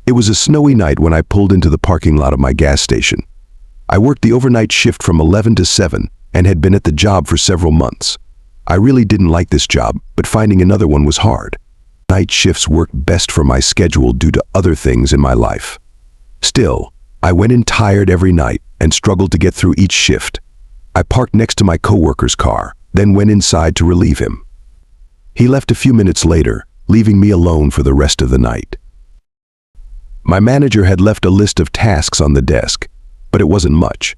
It was a snowy night when I pulled into the parking lot of my gas station. I worked the overnight shift from 11 to 7 and had been at the job for several months. I really didn't like this job, but finding another one was hard. Night shifts worked best for my schedule due to other things in my life. Still, I went in tired every night and struggled to get through each shift. I parked next to my coworker's car, then went inside to relieve him. He left a few minutes later, leaving me alone for the rest of the night. My manager had left a list of tasks on the desk, but it wasn't much.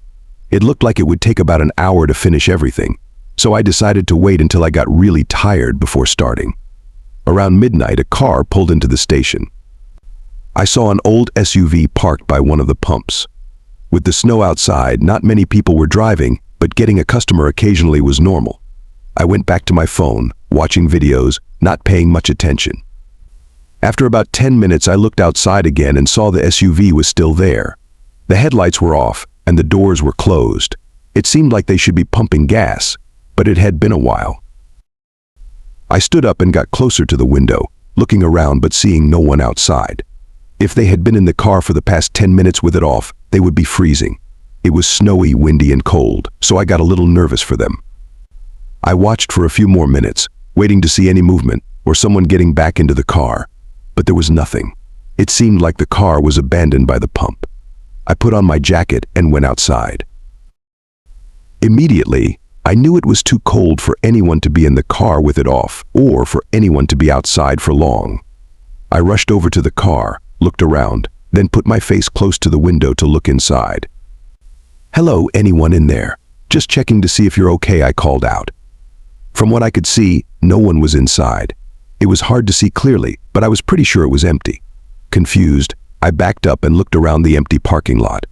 It looked like it would take about an hour to finish everything, so I decided to wait until I got really tired before starting. Around midnight, a car pulled into the station. I saw an old SUV parked by one of the pumps. With the snow outside, not many people were driving, but getting a customer occasionally was normal. I went back to my phone, watching videos, not paying much attention. After about 10 minutes, I looked outside again and saw the SUV was still there. The headlights were off and the doors were closed. It seemed like they should be pumping gas, but it had been a while. I stood up and got closer to the window, looking around but seeing no one outside. If they had been in the car for the past 10 minutes with it off, they would be freezing. It was snowy, windy, and cold, so I got a little nervous for them. I watched for a few more minutes, waiting to see any movement or someone getting back into the car, but there was nothing. It seemed like the car was abandoned by the pump. I put on my jacket and went outside. Immediately, I knew it was too cold for anyone to be in the car with it off or for anyone to be outside for long. I rushed over to the car, looked around, then put my face close to the window to look inside. "Hello, anyone in there? Just checking to see if you're okay," I called out. From what I could see, no one was inside. It was hard to see clearly, but I was pretty sure it was empty. Confused, I backed up and looked around the empty parking lot.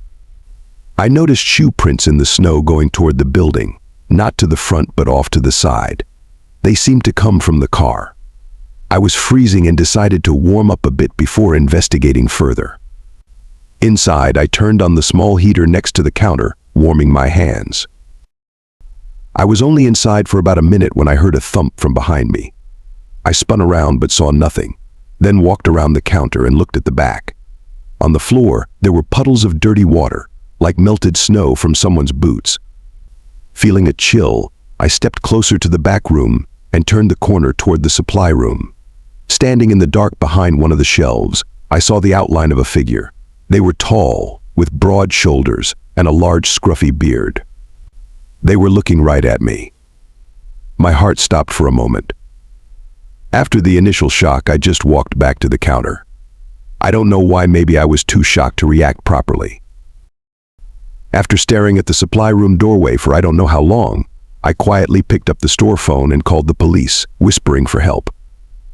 I noticed shoe prints in the snow going toward the building, not to the front but off to the side. They seemed to come from the car. I was freezing and decided to warm up a bit before investigating further. Inside, I turned on the small heater next to the counter, warming my hands. I was only inside for about a minute when I heard a thump from behind me. I spun around but saw nothing, then walked around the counter and looked at the back. On the floor, there were puddles of dirty water, like melted snow from someone's boots. Feeling a chill, I stepped closer to the back room and turned the corner toward the supply room. Standing in the dark behind one of the shelves, I saw the outline of a figure. They were tall, with broad shoulders and a large scruffy beard. They were looking right at me. My heart stopped for a moment. After the initial shock, I just walked back to the counter. I don't know why, maybe I was too shocked to react properly. After staring at the supply room doorway for I don't know how long, I quietly picked up the store phone and called the police, whispering for help.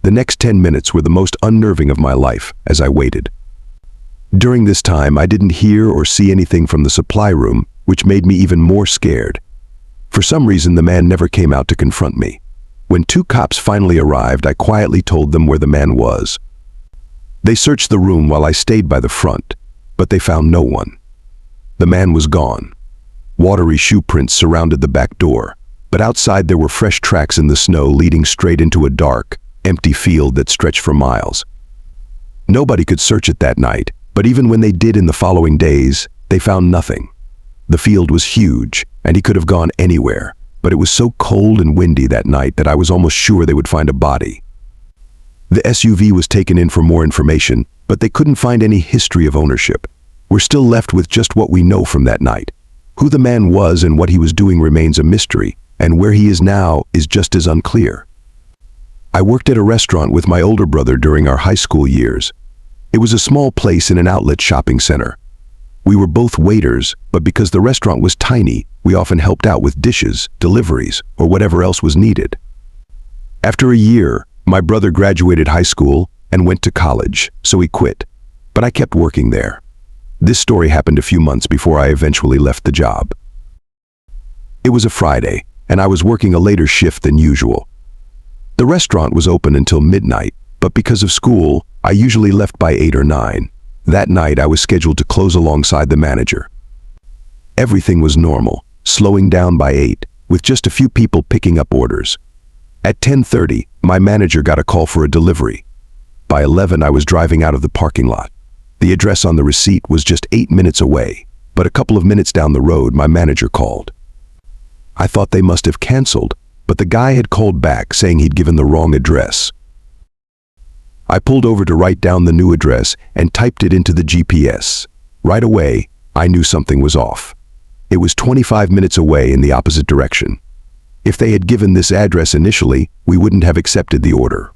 The next 10 minutes were the most unnerving of my life as I waited. During this time, I didn't hear or see anything from the supply room, which made me even more scared. For some reason, the man never came out to confront me. When 2 cops finally arrived, I quietly told them where the man was. They searched the room while I stayed by the front, but they found no one. The man was gone. Watery shoe prints surrounded the back door, but outside there were fresh tracks in the snow leading straight into a dark, empty field that stretched for miles. Nobody could search it that night, but even when they did in the following days, they found nothing. The field was huge, and he could have gone anywhere, but it was so cold and windy that night that I was almost sure they would find a body. The SUV was taken in for more information, but they couldn't find any history of ownership. We're still left with just what we know from that night. Who the man was and what he was doing remains a mystery, and where he is now is just as unclear. I worked at a restaurant with my older brother during our high school years. It was a small place in an outlet shopping center. We were both waiters, but because the restaurant was tiny, we often helped out with dishes, deliveries, or whatever else was needed. After a year, my brother graduated high school and went to college, so he quit, but I kept working there. This story happened a few months before I eventually left the job. It was a Friday, and I was working a later shift than usual. The restaurant was open until midnight, but because of school, I usually left by 8 or 9. That night, I was scheduled to close alongside the manager. Everything was normal, slowing down by 8, with just a few people picking up orders. At 10:30, my manager got a call for a delivery. By 11, I was driving out of the parking lot. The address on the receipt was just 8 minutes away, but a couple of minutes down the road, my manager called. I thought they must have canceled, but the guy had called back saying he'd given the wrong address. I pulled over to write down the new address and typed it into the GPS. Right away, I knew something was off. It was 25 minutes away in the opposite direction. If they had given this address initially, we wouldn't have accepted the order.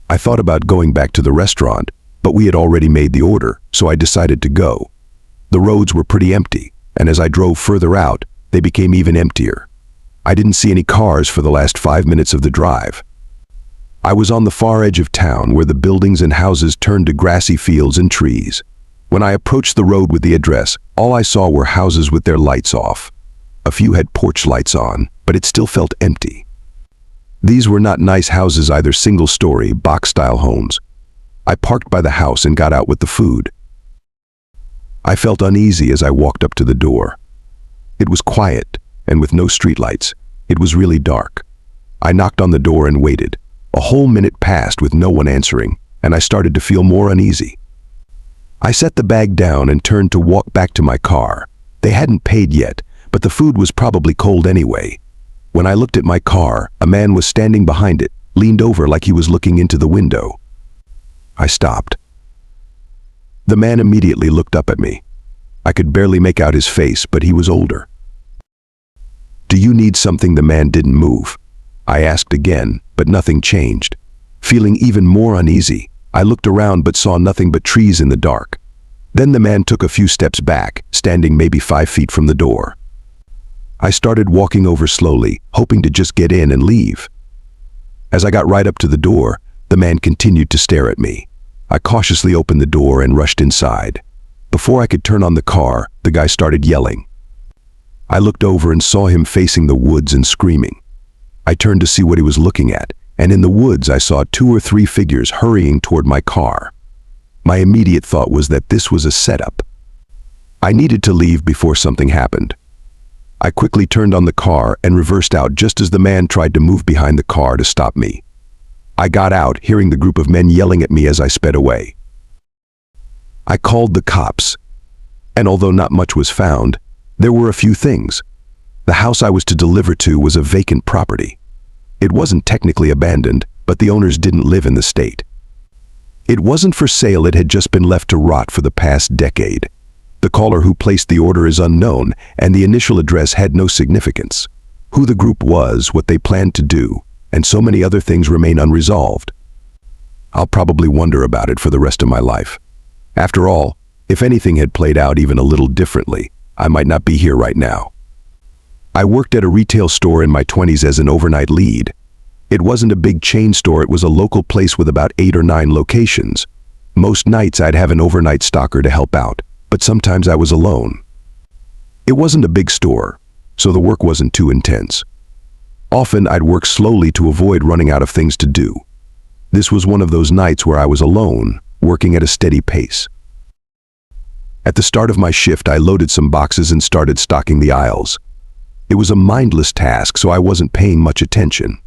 I thought about going back to the restaurant, but we had already made the order, so I decided to go. The roads were pretty empty, and as I drove further out, they became even emptier. I didn't see any cars for the last 5 minutes of the drive. I was on the far edge of town where the buildings and houses turned to grassy fields and trees. When I approached the road with the address, all I saw were houses with their lights off. A few had porch lights on, but it still felt empty. These were not nice houses either, single-story, box-style homes. I parked by the house and got out with the food. I felt uneasy as I walked up to the door. It was quiet, and with no streetlights, it was really dark. I knocked on the door and waited. A whole minute passed with no one answering, and I started to feel more uneasy. I set the bag down and turned to walk back to my car. They hadn't paid yet, but the food was probably cold anyway. When I looked at my car, a man was standing behind it, leaned over like he was looking into the window. I stopped. The man immediately looked up at me. I could barely make out his face, but he was older. "Do you need something?" The man didn't move. I asked again, but nothing changed. Feeling even more uneasy, I looked around but saw nothing but trees in the dark. Then the man took a few steps back, standing maybe 5 feet from the door. I started walking over slowly, hoping to just get in and leave. As I got right up to the door, the man continued to stare at me. I cautiously opened the door and rushed inside. Before I could turn on the car, the guy started yelling. I looked over and saw him facing the woods and screaming. I turned to see what he was looking at, and in the woods I saw 2 or 3 figures hurrying toward my car. My immediate thought was that this was a setup. I needed to leave before something happened. I quickly turned on the car and reversed out just as the man tried to move behind the car to stop me. I got out, hearing the group of men yelling at me as I sped away. I called the cops, and although not much was found, there were a few things. The house I was to deliver to was a vacant property. It wasn't technically abandoned, but the owners didn't live in the state. It wasn't for sale, it had just been left to rot for the past decade. The caller who placed the order is unknown, and the initial address had no significance. Who the group was, what they planned to do, and so many other things remain unresolved. I'll probably wonder about it for the rest of my life. After all, if anything had played out even a little differently, I might not be here right now. I worked at a retail store in my 20s as an overnight lead. It wasn't a big chain store, it was a local place with about 8 or 9 locations. Most nights I'd have an overnight stalker to help out, but sometimes I was alone. It wasn't a big store, so the work wasn't too intense. Often I'd work slowly to avoid running out of things to do. This was one of those nights where I was alone, working at a steady pace. At the start of my shift, I loaded some boxes and started stocking the aisles. It was a mindless task, so I wasn't paying much attention.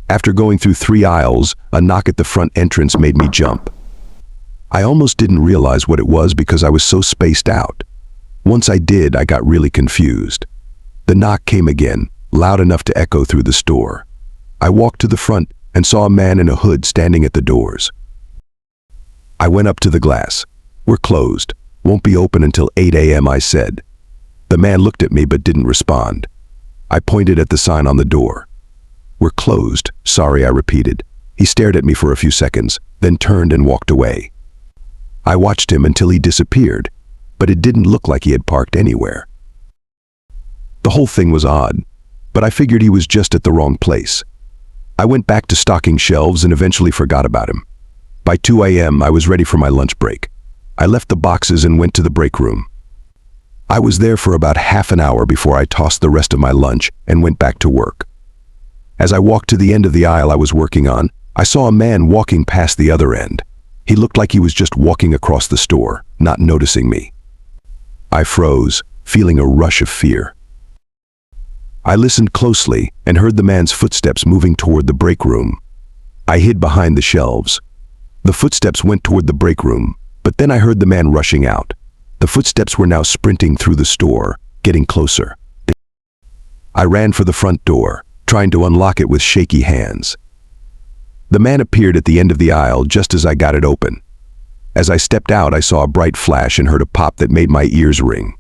After going through 3 aisles, a knock at the front entrance made me jump. I almost didn't realize what it was because I was so spaced out. Once I did, I got really confused. The knock came again, loud enough to echo through the store. I walked to the front and saw a man in a hood standing at the doors. I went up to the glass. "We're closed. Won't be open until 8 a.m., I said. The man looked at me but didn't respond. I pointed at the sign on the door. "We're closed, sorry," I repeated. He stared at me for a few seconds, then turned and walked away. I watched him until he disappeared, but it didn't look like he had parked anywhere. The whole thing was odd, but I figured he was just at the wrong place. I went back to stocking shelves and eventually forgot about him. By 2 a.m., I was ready for my lunch break. I left the boxes and went to the break room. I was there for about half an hour before I tossed the rest of my lunch and went back to work. As I walked to the end of the aisle I was working on, I saw a man walking past the other end. He looked like he was just walking across the store, not noticing me. I froze, feeling a rush of fear. I listened closely and heard the man's footsteps moving toward the break room. I hid behind the shelves. The footsteps went toward the break room, But then I heard the man rushing out. The footsteps were now sprinting through the store, getting closer. I ran for the front door, trying to unlock it with shaky hands. The man appeared at the end of the aisle just as I got it open. As I stepped out, I saw a bright flash and heard a pop that made my ears ring.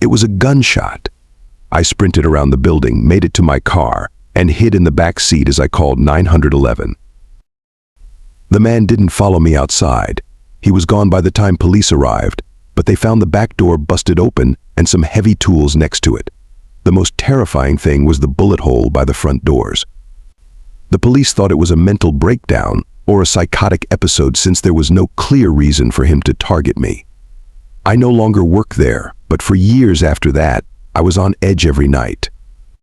It was a gunshot. I sprinted around the building, made it to my car, and hid in the back seat as I called 911. The man didn't follow me outside. He was gone by the time police arrived, but they found the back door busted open and some heavy tools next to it. The most terrifying thing was the bullet hole by the front doors. The police thought it was a mental breakdown or a psychotic episode since there was no clear reason for him to target me. I no longer work there, but for years after that, I was on edge every night.